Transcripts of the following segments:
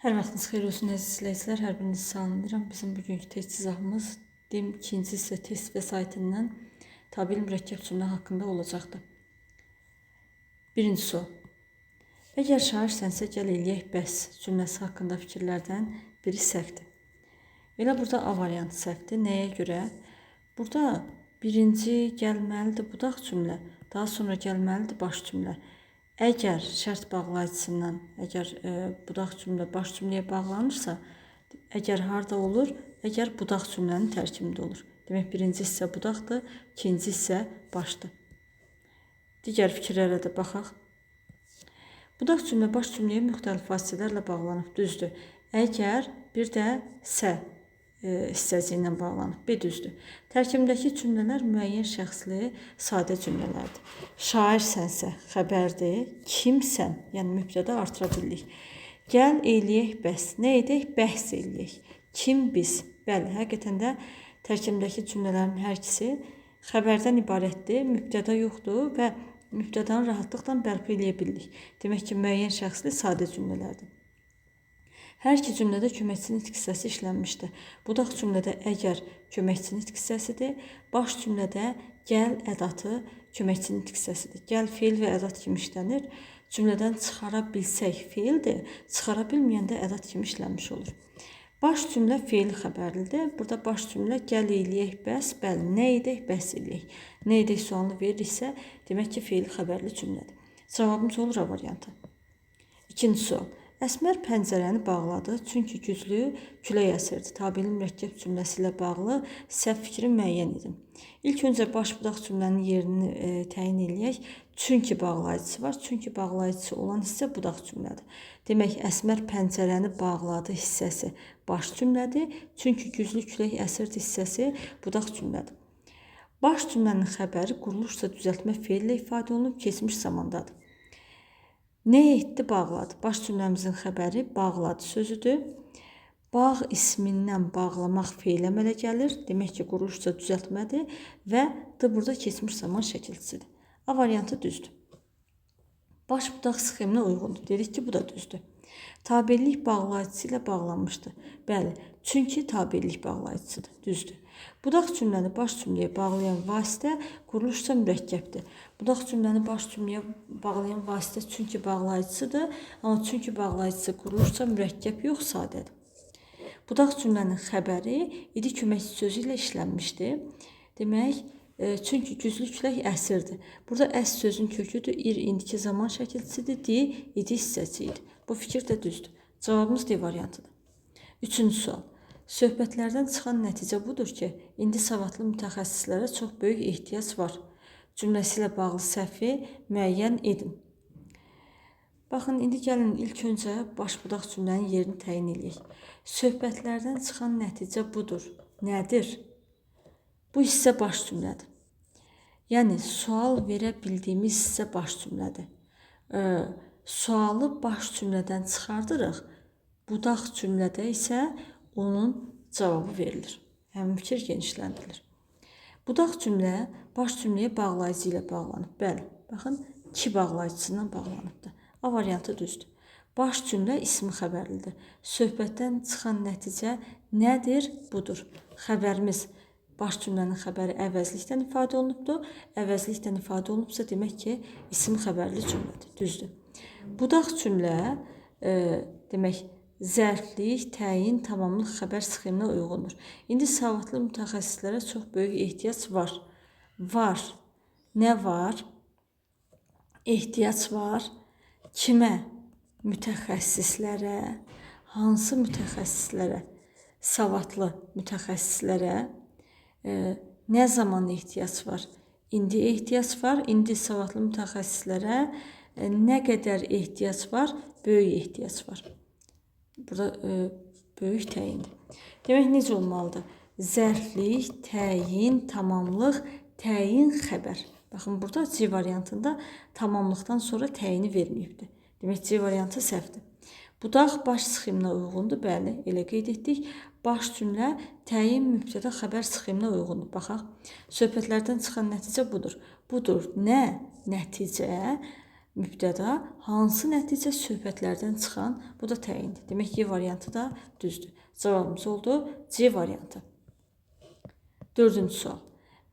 Hər vaxtınız xeyir olsun əziz izləyicilər. Hər birinizi salamlayıram. Bizim bugünkü test cizahımız DİM 2-ci hissə test və saytından tabel mürəkkəb cümlə haqqında olacaqdır. Birinci sual. Əgər şairsənsə gəl eləyək bəs cümləsi haqqında fikirlərdən biri səhvdir. Elə burada A variantı səhvdir. Nəyə görə? Burada birinci gəlməlidir budaq cümlə, daha sonra gəlməlidir baş cümlə. Əgər şərt bağlayıcısından, əgər budaq cümlə baş cümləyə bağlanırsa, əgər harda olur? Əgər budaq cümlənin tərkibində olur. Demək, birinci hissə budaqdır, ikinci hissə başdır. Digər fikirlərə də baxaq. Budaq cümlə baş cümləyə müxtəlif vasitələrlə bağlanıb, düzdür. Əgər bir də sə hissəsi ilə bağlanıb, B düzdür. Tərkibindəki cümlələr müəyyən şəxsli sadə cümlələrdir. Şairsənsə xəbərdir, kimsən, yəni mübtəda artıra bilirik. Gəl eləyək bəs, nə edək? Bəhs eləyək. Kim biz? Bəli, həqiqətən də tərkibindəki cümlələrin hər ikisi xəbərdən ibarətdir, mübtəda yoxdur və mübtədanı rahatlıqla bərpa eləyə bilirik. Demək ki, müəyyən şəxsli sadə cümlələrdir. Hər iki cümlədə köməkçi nitq hissəsi işlənmişdir. Budaq cümlədə əgər köməkçi nitq hissəsidir, baş cümlədə gəl ədatı köməkçi nitq hissəsidir. Gəl feil və ədat kimi işlənir. Cümlədən çıxara bilsək feildir, çıxara bilməyəndə ədat kimi işlənmiş olur. Baş cümlə feil xəbərlidir. Burada baş cümlə gəl eləyək bəs, bəli, nə edək, bəs eləyək. Nə edək sualını veririksə, demək ki, feil xəbərli cümlədir. Cavabımız olur A variantı. İkinci sual. Əsmər pəncərəni bağladı, çünki güclü külək əsirdi. Tabeli mürəkkəb cümləsi ilə bağlı səhv fikri müəyyən edin. İlk öncə baş budaq cümlənin yerini təyin eləyək. Çünki bağlayıcısı var. Çünki bağlayıcısı olan hissə budaq cümlədir. Demək, Əsmər pəncərəni bağladı hissəsi baş cümlədir. Çünki güclü külək əsirdi hissəsi budaq cümlədir. Baş cümlənin xəbəri quruluşsa düzəltmə feillə ifadə olunub, keçmiş zamandadır. Nə etdi? Bağladı. Baş cümləmizin xəbəri bağladı sözüdür. Bağ ismindən bağlamaq feil əmələ gəlir. Demək ki, quruluşca düzəltmədir və burada keçmiş zaman şəkilçisidir. A variantı düzdür. Baş budaq sxeminə uyğundur. Dedik ki, bu da düzdür. Tabellik bağlayıcısı ilə bağlanmışdır. Bəli, çünki tabellik bağlayıcısıdır. Düzdür. Budaq cümləni baş cümləyə bağlayan vasitə quruluşca mürəkkəbdir. Budaq cümləni baş cümləyə bağlayan vasitə çünki bağlayıcısıdır, amma çünki bağlayıcısı quruluşca mürəkkəb yox, sadədir. Budaq cümlənin xəbəri idi köməkçi sözü ilə işlənmişdir. Demək, çünki güclü külək əsirdi. Burada əs sözün köküdür, indiki zaman şəkilçisidir, idi hissəsi idi. Bu fikir də düzdür. Cavabımız D variantıdır. Üçüncü sual. Söhbətlərdən çıxan nəticə budur ki, indi savadlı mütəxəssislərə çox böyük ehtiyac var. Cümləsi ilə bağlı səhvi müəyyən edin. Baxın, indi gəlin ilk öncə baş budaq cümlənin yerini təyin edək. Söhbətlərdən çıxan nəticə budur. Nədir? Bu hissə baş cümlədir. Yəni, sual verə bildiyimiz hissə baş cümlədir. Sualı baş cümlədən çıxardırıq. Budaq cümlədə isə onun cavabı verilir. Həmin fikir genişləndirilir. Budaq cümlə baş cümləyə bağlayıcı ilə bağlanıb. Bəli, baxın, ki bağlayıcısından bağlanıbdır. A variantı düzdür. Baş cümlə ismi xəbərlidir. Söhbətdən çıxan nəticə nədir? Budur. Xəbərimiz, baş cümlənin xəbəri əvəzlikdən ifadə olunubdur. Əvəzlikdən ifadə olunubsa, demək ki, isim xəbərli cümlədir. Düzdür. Budaq cümlə, demək, zərflik, təyin, tamamlıq xəbər sxeminə uyğundur. İndi savadlı mütəxəssislərə çox böyük ehtiyac var. Var. Nə var? Ehtiyac var. Kimə? Mütəxəssislərə. Hansı mütəxəssislərə? Savadlı mütəxəssislərə. Nə zaman ehtiyac var? İndi ehtiyac var. İndi savadlı mütəxəssislərə nə qədər ehtiyac var? Böyük ehtiyac var. Burada böyük təyindir. Demək, necə olmalıdır? Zərflik, təyin, tamamlıq, təyin, xəbər. Baxın, burada C variantında tamamlıqdan sonra təyini verməyibdir. Demək, C variantı səhvdir. Budaq baş sxeminə uyğundur. Bəli, elə qeyd etdik. Baş cümlə təyin, mübtəda, xəbər sxeminə uyğundur. Baxaq, söhbətlərdən çıxan nəticə budur. Budur nə? Nəticə. mübtəda, hansı nəticə söhbətlərdən çıxan, bu da təyindir. Demək ki, variantı da düzdür. Cavabımız oldu C variantı. 4-cü sual.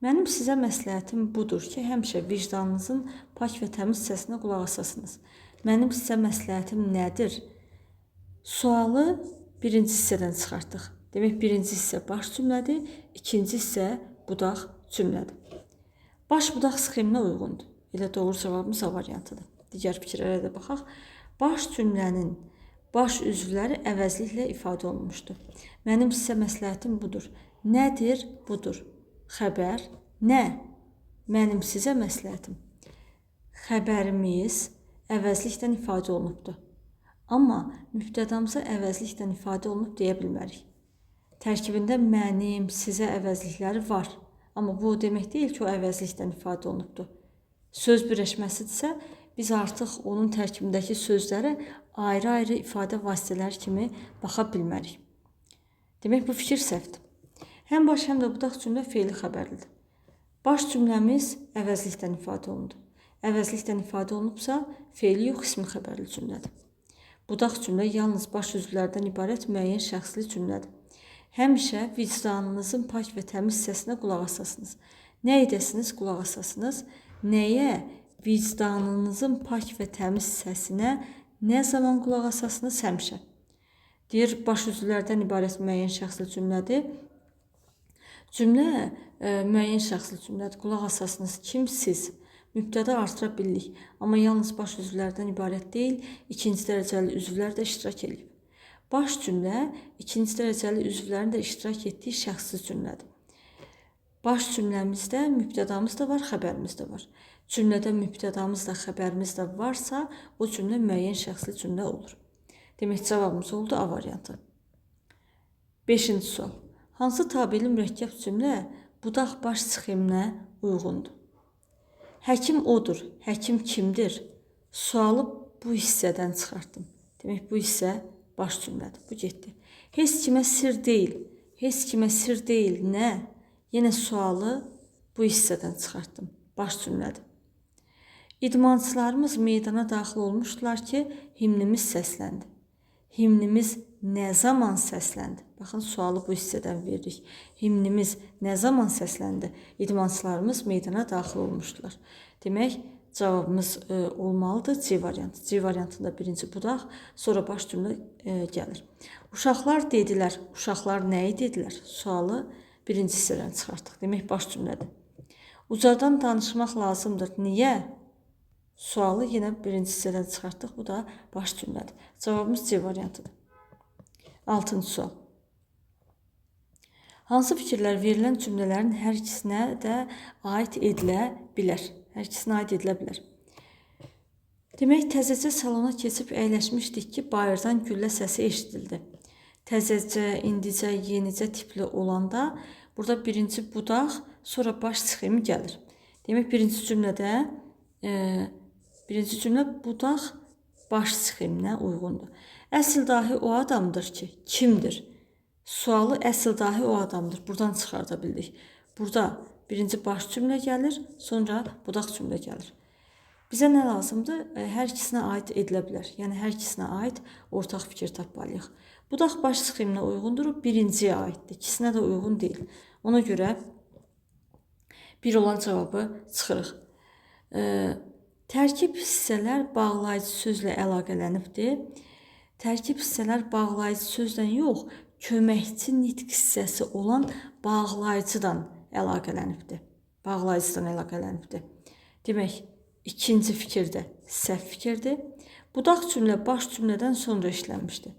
Mənim sizə məsləhətim budur ki, həmişə vicdanınızın pak və təmiz səsinə qulaq asasınız. Mənim sizə məsləhətim nədir? Sualı birinci hissədən çıxartdıq. Demək, birinci hissə baş cümlədir, ikinci hissə budaq cümlədir. Baş budaq sxeminə uyğundur. Elə doğru cavabımız A variantıdır. Digər fikirlərə də baxaq. Baş cümlənin baş üzvləri əvəzliklə ifadə olunmuşdur. Mənim sizə məsləhətim budur. Nədir? Budur. Xəbər. Nə? Mənim sizə məsləhətim. Xəbərimiz əvəzlikdən ifadə olunubdur. Amma mübtədamıza əvəzlikdən ifadə olunub deyə bilmərik. Tərkibində mənim, sizə əvəzlikləri var. Amma bu demək deyil ki, o əvəzlikdən ifadə olunubdur. Söz birləşməsidirsə, biz artıq onun tərkibindəki sözlərə ayrı-ayrı ifadə vasitələri kimi baxa bilmərik. Demək, bu fikir səhvdir. Həm baş, həm də budaq cümlə feili xəbərlidir. Baş cümləmiz əvəzlikdən ifadə olundu. Əvəzlikdən ifadə olunubsa, feili yox, ismi xəbərli cümlədir. Budaq cümlə yalnız baş üzvlərdən ibarət müəyyən şəxsli cümlədir. Həmişə vicdanınızın pak və təmiz səsinə qulaq asasınız. Nə edəsiniz, qulaq asasınız. Nəyə? Vicdanınızın pak və təmiz səsinə nə zaman qulaq asasınız? Həmişə. Deyir, baş üzvlərdən ibarət müəyyən şəxsli cümlədir. Cümlə müəyyən şəxsli cümlədir. Qulaq asasınız. Kim? Siz. Mübtəda artıra bilirik. Amma yalnız baş üzvlərdən ibarət deyil, ikinci dərəcəli üzvlər də iştirak edib. Baş cümlə ikinci dərəcəli üzvlərin də iştirak etdiyi şəxsli cümlədir. Baş cümləmizdə mübtədamız da var, xəbərimiz də var. Cümlədə mübtədamız da, xəbərimiz də varsa, o cümlə müəyyən şəxsli cümlə olur. Demək, cavabımız oldu A variantı. 5-ci sual. Hansı tabeli mürəkkəb cümlə budaq baş sxeminə uyğundur? Həkim odur. Həkim kimdir? Sualı bu hissədən çıxartdım. Demək, bu hissə baş cümlədir. Bu getdi. Heç kimə sir deyil. Heç kimə sir deyil. Nə? Yenə sualı bu hissədən çıxartdım. Baş cümlədir. İdmançılarımız meydana daxil olmuşdular ki, himnimiz səsləndi. Himnimiz nə zaman səsləndi? Baxın, sualı bu hissədən veririk. Himnimiz nə zaman səsləndi? İdmançılarımız meydana daxil olmuşdular. Demək, cavabımız olmalıdır C variantı. C variantında birinci budaq, sonra baş cümlə gəlir. Uşaqlar dedilər. Uşaqlar nəyi dedilər? Sualı birinci hissədən çıxartdıq. Demək, baş cümlədir. Ucadan danışmaq lazımdır. Niyə? Sualı yenə birinci hissədən çıxartdıq. Bu da baş cümlədir. Cavabımız C variantıdır. 6-cı sual. Hansı fikirlər verilən cümlələrin hər ikisinə də aid edilə bilər? Hər ikisinə aid edilə bilər. Demək, təzəcə salona keçib əyləşmişdik ki, bayırdan güllə səsi eşidildi. Təzəcə, indicə, yenicə tipli olanda burada birinci budaq, sonra baş sxemi gəlir. Demək, birinci cümlə budaq baş sxeminə uyğundur. Əsl dahi o adamdır ki, kimdir? Sualı əsl dahi o adamdır. Buradan çıxarda bildik. Burada birinci baş cümlə gəlir, sonra budaq cümlə gəlir. Bizə nə lazımdır? Hər ikisinə aid edilə bilər. Yəni, hər ikisinə aid ortaq fikir tapmalıyıq. Budaq baş sxeminə uyğundur, birinciyə aiddir. İkisinə də uyğun deyil. Ona görə bir olan cavabı çıxırıq. Tərkib hissələr bağlayıcı sözlə əlaqələnibdir. Tərkib hissələr bağlayıcı sözlə yox, köməkçi nitq hissəsi olan bağlayıcıdan əlaqələnibdir. Bağlayıcıdan əlaqələnibdir. Demək, ikinci fikirdə səhv fikirdir. Budaq cümlə baş cümlədən sonra işlənmişdir.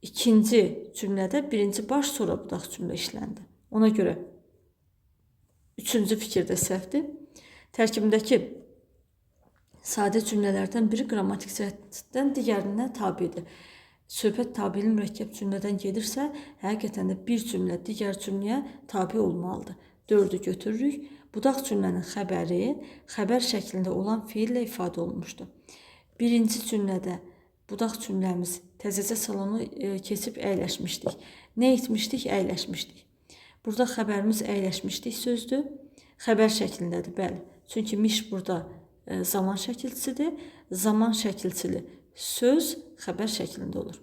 İkinci cümlədə birinci baş, sonra budaq cümlə işləndi. Ona görə üçüncü fikirdə səhvdir. Tərkibindəki sadə cümlələrdən biri qrammatik cəhətdən digərinə tabidir. Söhbət tabeli mürəkkəb cümlədən gedirsə, həqiqətən də bir cümlə digər cümləyə tabi olmalıdır. 4-ü götürürük. Budaq cümlənin xəbəri xəbər şəklində olan feillə ifadə olunmuşdur. Birinci cümlədə budaq cümləmiz təzəcə salonu keçib əyləşmişdik. Nə etmişdik? Əyləşmişdik. Burada xəbərimiz əyləşmişdik sözdür. Xəbər şəklindədir, bəli. Çünki miş burada zaman şəkilçisidir. Zaman şəkilçili söz xəbər şəklində olur.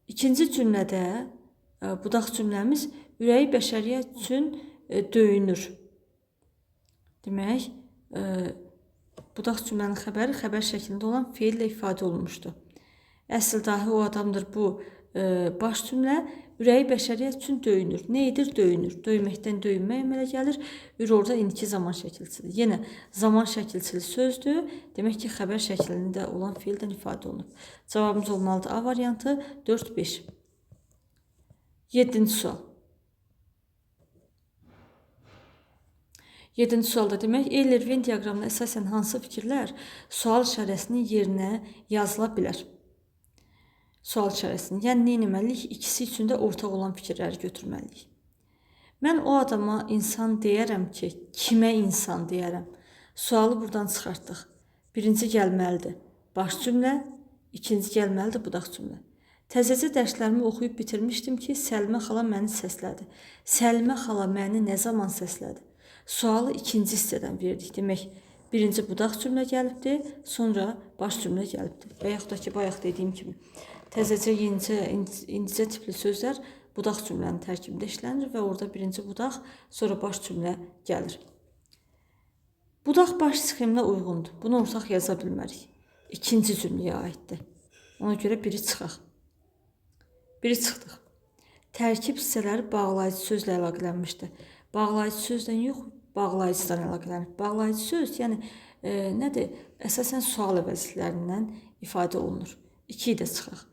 İkinci cümlədə budaq cümləmiz ürəyi bəşəriyyət üçün döyünür. Demək, budaq cümlənin xəbəri xəbər şəklində olan feillə ifadə olunmuşdur. Əsl dahi o adamdır bu baş cümlə ürəyi bəşəriyyət üçün döyünür. Nə edir? Döyünür. Döyməkdən döyünmək əmələ gəlir. Orada indiki zaman şəkilçisidir. Yenə zaman şəkilçili sözdür. Demək ki, xəbər şəklində olan feildən ifadə olunur. Cavabımız olmalıdır A variantı 4-5. 7-ci sual. 7-ci sualda demək, Eyler-Venn diaqramına əsasən hansı fikirlər sual işarəsinin yerinə yazıla bilər? Sual işarəsini, yəni nə etməliyik? İkisi üçün də ortaq olan fikirləri götürməliyik. Mən o adama insan deyərəm ki, kimə insan deyərəm? Sualı buradan çıxartdıq. Birinci gəlməlidir baş cümlə, ikinci gəlməlidir budaq cümlə. Təzəcə dərslərimi oxuyub bitirmişdim ki, Səlimə xala məni səslədi. Səlimə xala məni nə zaman səslədi? Sualı ikinci hissədən verdik. Demək, birinci budaq cümlə gəlibdir, sonra baş cümlə gəlibdir. Və yaxud da ki, bayaq dediyim kimi, təzəcə indicə tipli sözlər budaq cümlənin tərkibində işlənir və orada birinci budaq, sonra baş cümlə gəlir. Budaq baş sxeminə uyğundur. Bunu ortaq yaza bilmərik. İkinci cümləyə aiddir. Ona görə biri çıxaq. Biri çıxdıq. Tərkib hissələri bağlayıcı sözlə əlaqələnmişdir. Bağlayıcı sözdən yox, bağlayıcıdan əlaqələnir. Bağlayıcı söz, yəni nədir? Əsasən sual əvəzliklərindən ifadə olunur. 2-yi də çıxaq.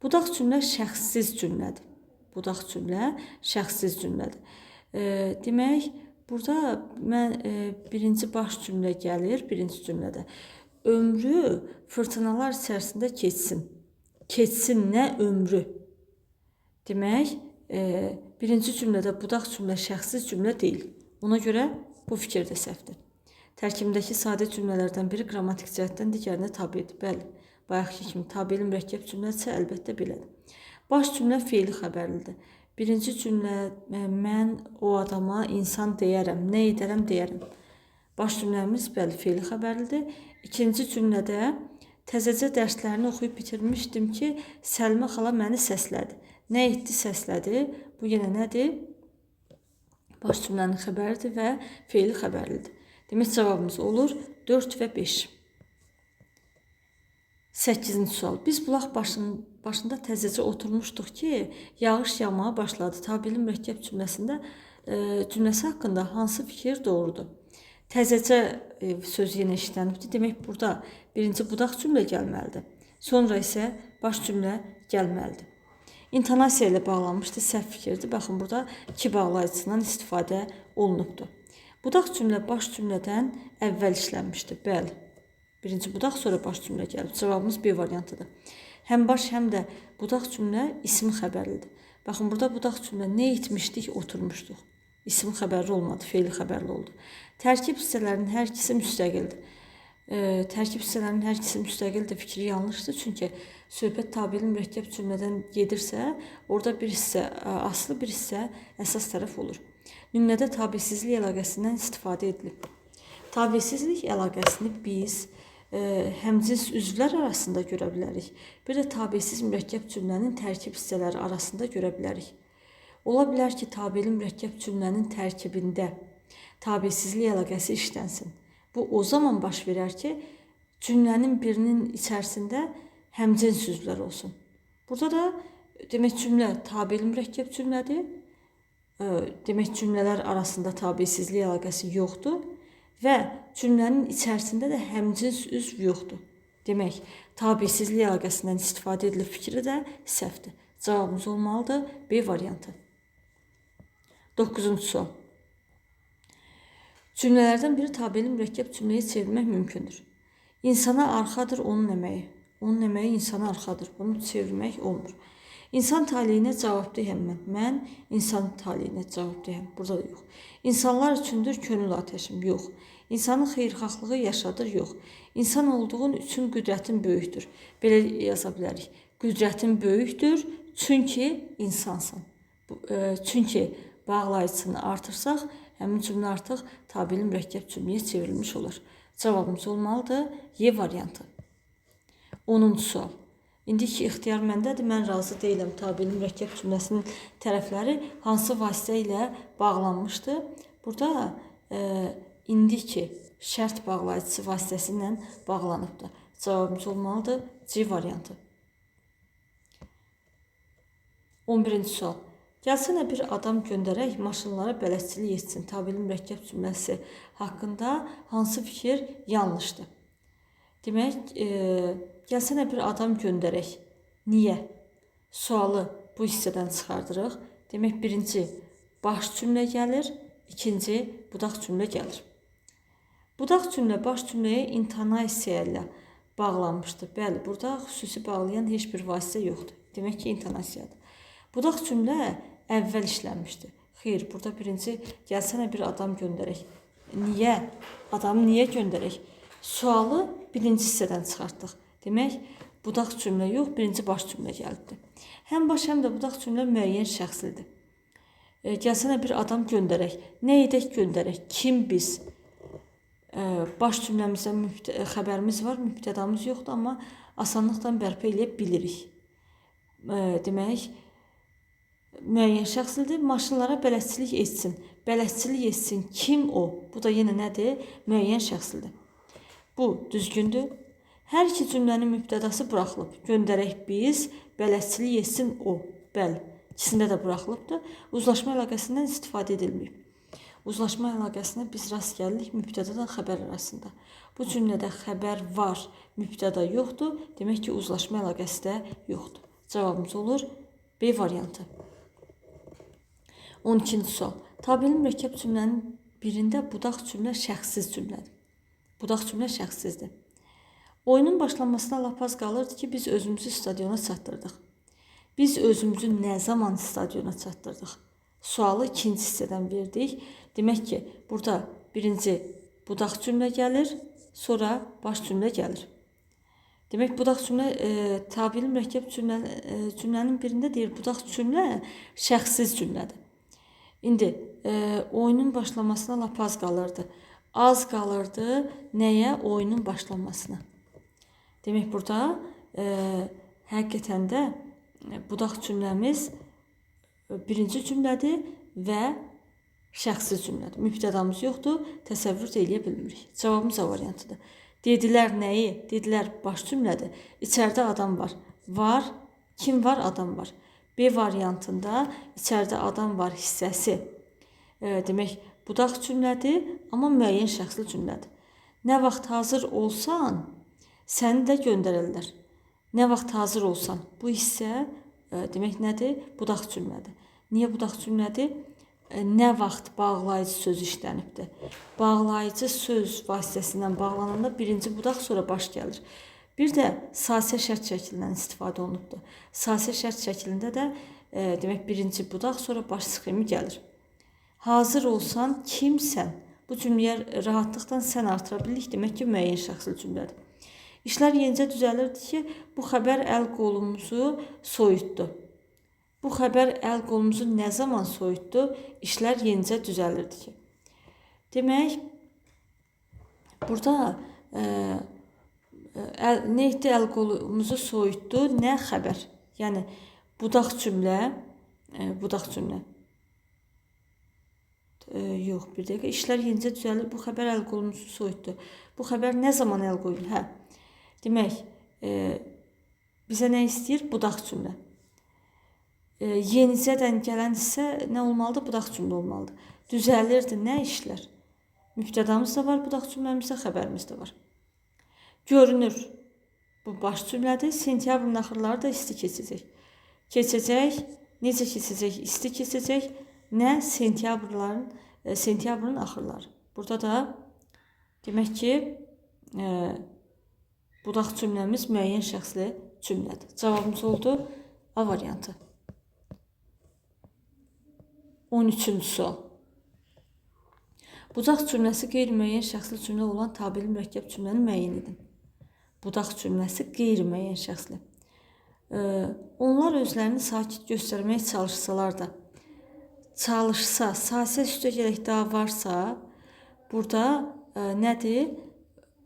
Budaq cümlə şəxssiz cümlədir. Budaq cümlə şəxssiz cümlədir. Demək, burada birinci baş cümlə gəlir, birinci cümlədə. Ömrü fırtınalar içərisində keçsin. Keçsin nə ömrü? Demək, birinci cümlədə budaq cümlə şəxssiz cümlə deyil. Ona görə bu fikir də səhvdir. Tərkibindəki sadə cümlələrdən biri qrammatik cəhətdən digərinə tabedir. Bəli, bayaqki kimi tabeli mürəkkəb cümlədirsə əlbəttə belədir. Baş cümlə feili xəbərlidir. Birinci cümlə mən o adama insan deyərəm, nə edərəm deyərəm. Baş cümləmiz bəli feili xəbərlidir. İkinci cümlədə təzəcə dərslərini oxuyub bitirmişdim ki, Səlimə xala məni səslədi. Nə etdi, səslədi? Bu yenə nədir? Baş cümlənin xəbəridir və feili xəbərlidir. Demək, cavabımız olur 4 və 5. 8-ci sual. Biz bulaq başında təzəcə oturmuşduq ki, yağış yağmağa başladı. Tabeli mürəkkəb cümləsi haqqında hansı fikir doğrudur? Təzəcə söz yenə işlənibdir. Demək, burada birinci budaq cümlə gəlməlidir. Sonra isə baş cümlə gəlməlidir. İntonasiya ilə bağlanmışdır, səhv fikirdir. Baxın, burada ki bağlayıcısından istifadə olunubdur. Budaq cümlə baş cümlədən əvvəl işlənmişdir. Bəli, birinci budaq, sonra baş cümlə gəlib. Cavabımız B variantıdır. Həm baş, həm də budaq cümlə isim xəbərlidir. Baxın, burada budaq cümlə nə etmişdik, oturmuşduq. İsim xəbərli olmadı, feili xəbərli oldu. Tərkib hissələrinin hər ikisi müstəqildir. Tərkib hissələrinin hər ikisi müstəqildir fikri yanlışdır. Çünki söhbət tabeli mürəkkəb cümlədən gedirsə, orada bir hissə aslı, bir hissə əsas tərəf olur. Nümunədə tabesizlik əlaqəsindən istifadə edilib. Tabesizlik əlaqəsini biz həmcins üzvlər arasında görə bilərik. Bir də tabesiz mürəkkəb cümlənin tərkib hissələri arasında görə bilərik. Ola bilər ki, tabeli mürəkkəb cümlənin tərkibində tabesizlik əlaqəsi işlənsin. Bu o zaman baş verər ki, cümlənin birinin içərisində həmcins üzvlər olsun. Burada da demək cümlə tabeli mürəkkəb cümlədir. Demək cümlələr arasında tabesizlik əlaqəsi yoxdur və cümlənin içərisində də həmcins üzv yoxdur. Demək, tabesizlik əlaqəsindən istifadə edilib fikri də səhvdir. Cavabımız olmalıdır B variantı. 9-cu sual. Cümlələrdən biri tabeli mürəkkəb cümləyə çevirmək mümkündür. İnsana arxadır onun əməyi. Onun əməyi insana arxadır. Bunu çevirmək olmur. İnsan taleyinə cavabdehəm mən. Mən insan taleyinə cavabdehəm. Burada da yox. İnsanlar üçündür könül ateşim. Yox. İnsanın xeyirxahlığı yaşadır. Yox. İnsan olduğun üçün qüdrətin böyükdür. Belə yaza bilərik. Qüdrətin böyükdür çünki insansan. Çünki bağlayıcısını artırsaq, həmin cümlə artıq tabeli mürəkkəb cümləyə çevrilmiş olur. Cavabımız olmalıdır Y variantı. 10-cu sual. İndiki ixtiyar məndədir, mən razı deyiləm. Tabeli mürəkkəb cümləsinin tərəfləri hansı vasitə ilə bağlanmışdır? Burada indiki şərt bağlayıcısı vasitəsilə bağlanıbdır. Cavabımız olmalıdır C variantı. 11-ci sual. Gəlsənə bir adam göndərək maşınlara bələdçilik etsin. Tabeli mürəkkəb cümləsi haqqında hansı fikir yanlışdır? Demək, gəlsənə bir adam göndərək. Niyə? Sualı bu hissədən çıxardırıq. Demək, birinci baş cümlə gəlir, ikinci budaq cümlə gəlir. Budaq cümlə baş cümləyə intonasiya ilə bağlanmışdır. Bəli, burada xüsusi bağlayan heç bir vasitə yoxdur. Demək ki, intonasiyadır. Budaq cümlə əvvəl işlənmişdir. Xeyr, burada birinci gəlsənə bir adam göndərək. Niyə? Adamı niyə göndərək? Sualı birinci hissədən çıxartdıq. Demək, budaq cümlə yox, birinci baş cümlə gəldi. Həm baş, həm də budaq cümlə müəyyən şəxslidir. Gəlsənə bir adam göndərək. Nə edək göndərək? Kim biz? Baş cümləmizdə xəbərimiz var, mübtədamız yoxdur, amma asanlıqla bərpa eləyə bilirik. Demək, müəyyən şəxslidir. Maşınlara bələdçilik etsin. Bələdçilik etsin. Kim o? Bu da yenə nədir? Müəyyən şəxslidir. Bu düzgündür. Hər iki cümlənin mübtədası buraxılıb. Göndərək biz, bələdçilik etsin o. Bəli, ikisində də buraxılıbdır. Uzlaşma əlaqəsindən istifadə edilməyib. Uzlaşma əlaqəsinə biz rast gəlirik mübtədadan xəbər arasında. Bu cümlədə xəbər var, mübtəda yoxdur. Demək ki, uzlaşma əlaqəsi də yoxdur. Cavabımız olur B variantı. 12-ci sual. Tabeli mürəkkəb cümlənin birində budaq cümlə şəxssiz cümlədir. Budaq cümlə şəxssizdir. Oyunun başlanmasına lap az qalırdı ki, biz özümüzü stadiona çatdırdıq. Biz özümüzü nə zaman stadiona çatdırdıq? Sualı ikinci hissədən verdik. Demək ki, burada birinci budaq cümlə gəlir, sonra baş cümlə gəlir. Demək, budaq cümlə tabeli mürəkkəb cümlənin birində deyir, budaq cümlə şəxssiz cümlədir. İndi oyunun başlamasına lap az qalırdı. Az qalırdı nəyə? Oyunun başlanmasına. Demək, burada həqiqətən də budaq cümləmiz birinci cümlədir və şəxssiz cümlədir. Mübtədamız yoxdur, təsəvvür eləyə bilmirik. Cavabımız A variantıdır. Dedilər nəyi? Dedilər baş cümlədir. İçəridə adam var. Var. Kim var? Adam var. B variantında içəridə adam var hissəsi. Demək, budaq cümlədir, amma müəyyən şəxsli cümlədir. Nə vaxt hazır olsan, səni də göndərərlər. Nə vaxt hazır olsan, bu hissə demək nədir? Budaq cümlədir. Niyə budaq cümlədir? Nə vaxt bağlayıcı söz işlənibdir. Bağlayıcı söz vasitəsindən bağlananda birinci budaq, sonra baş gəlir. Bir də sasiyə şərt şəklindən istifadə olunubdur. Sasiyə şərt şəklində də demək birinci budaq, sonra baş sxemi gəlir. Hazır olsan, kimsən? Bu cümləyə rahatlıqla sən artıra bilirik. Demək ki, müəyyən şəxsli cümlədir. İşlər yenicə düzəlirdi ki, bu xəbər əl qolumuzu soyutdu. Bu xəbər əl qolumuzu nə zaman soyutdu? İşlər yenicə düzəlirdi ki. Demək, burada nə etdi? Əl qolumuzu soyutdu. Nə xəbər? Yəni, budaq cümlə. Yox, bir dəqiqə. İşlər yenicə düzəlir. Bu xəbər əl qolumuzu soyutdu. Bu xəbər nə zaman əl qoyulur? Hə. Demək, bizə nə istəyir? Budaq cümlə. Yenicədən gələn hissə nə olmalıdır? Budaq cümlə olmalıdır. Düzəlirdi. Nə işlər? Mübtədamız da var, budaq cümləmizdə xəbərimiz də var. Görünür. Bu baş cümlədir. Sentyabrın axırları da isti keçəcək. Keçəcək. Necə keçəcək? İsti keçəcək. Nə? Sentyabrın axırları. Burada da demək ki, budaq cümləmiz müəyyən şəxsli cümlədir. Cavabımız oldu A variantı. 13-cü sual. Budaq cümləsi qeyri-müəyyən şəxsli cümlə olan tabeli mürəkkəb cümləni müəyyən edin. Budaq cümləsi qeyri-müəyyən şəxsli. Onlar özlərini sakit göstərməyə çalışsalar da, sasiyə üstə gərək daha varsa, burada nədir?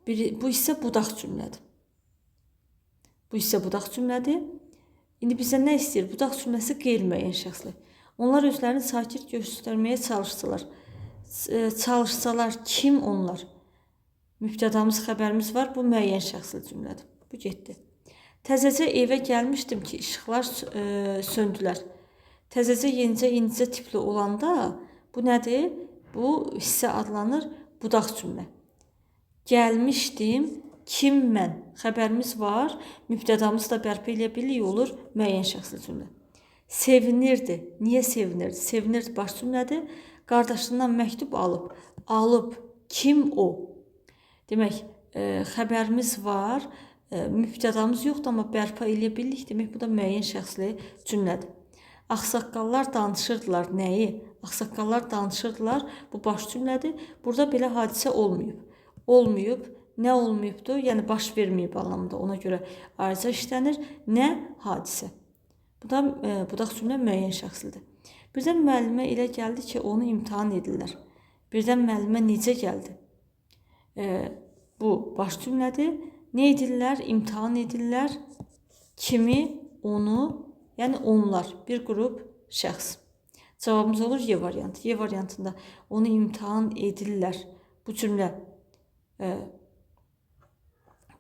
Bu isə budaq cümlədir. Bu isə budaq cümlədir. İndi bizə nə istəyir? Budaq cümləsi qeyri-müəyyən şəxsli. Onlar özlərini sakit göstərməyə çalışsalar, kim onlar? Mübtədamız, xəbərimiz var. Bu müəyyən şəxsli cümlədir. Bu getdi. Təzəcə evə gəlmişdim ki, işıqlar söndülər. Təzəcə yenicə tipli olanda bu nədir? Bu hissə adlanır budaq cümlə. Gəlmişdim, kim mən? Xəbərimiz var. Mübtədamız da bərpa eləyə bilirik, olur müəyyən şəxsli cümlə. Sevinirdi. Niyə sevinirdi? Sevinirdi baş cümlədir. Qardaşından məktub alıb. Alıb. Kim o? Demək, xəbərimiz var. Mübtədamız yoxdur, amma bərpa eləyə bilirik. Demək, bu da müəyyən şəxsli cümlədir. Ağsaqqallar danışırdılar. Nəyi? Ağsaqqallar danışırdılar. Bu baş cümlədir. Burada belə hadisə olmayıb. Olmayıb. Nə olmayıbdır? Yəni, baş verməyib anlamında. Ona görə ayrıca işlənir. Nə? Hadisə. Bu da budaq cümlə müəyyən şəxslidir. Birdən müəllimə elə gəldi ki, onu imtahan edirlər. Birdən müəllimə necə gəldi? Bu baş cümlədir. Nə edirlər? İmtahan edirlər. Kimi? Onu. Yəni onlar. Bir qrup şəxs. Cavabımız olur Y variantı. Y variantında onu imtahan edirlər. Bu cümlə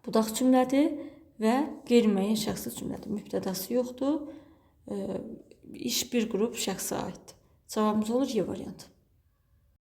budaq cümlədir və qeyri-müəyyən şəxsli cümlədir. Mübtədası yoxdur. İş bir qrup şəxsə aiddir. Cavabımız olur Y variantı.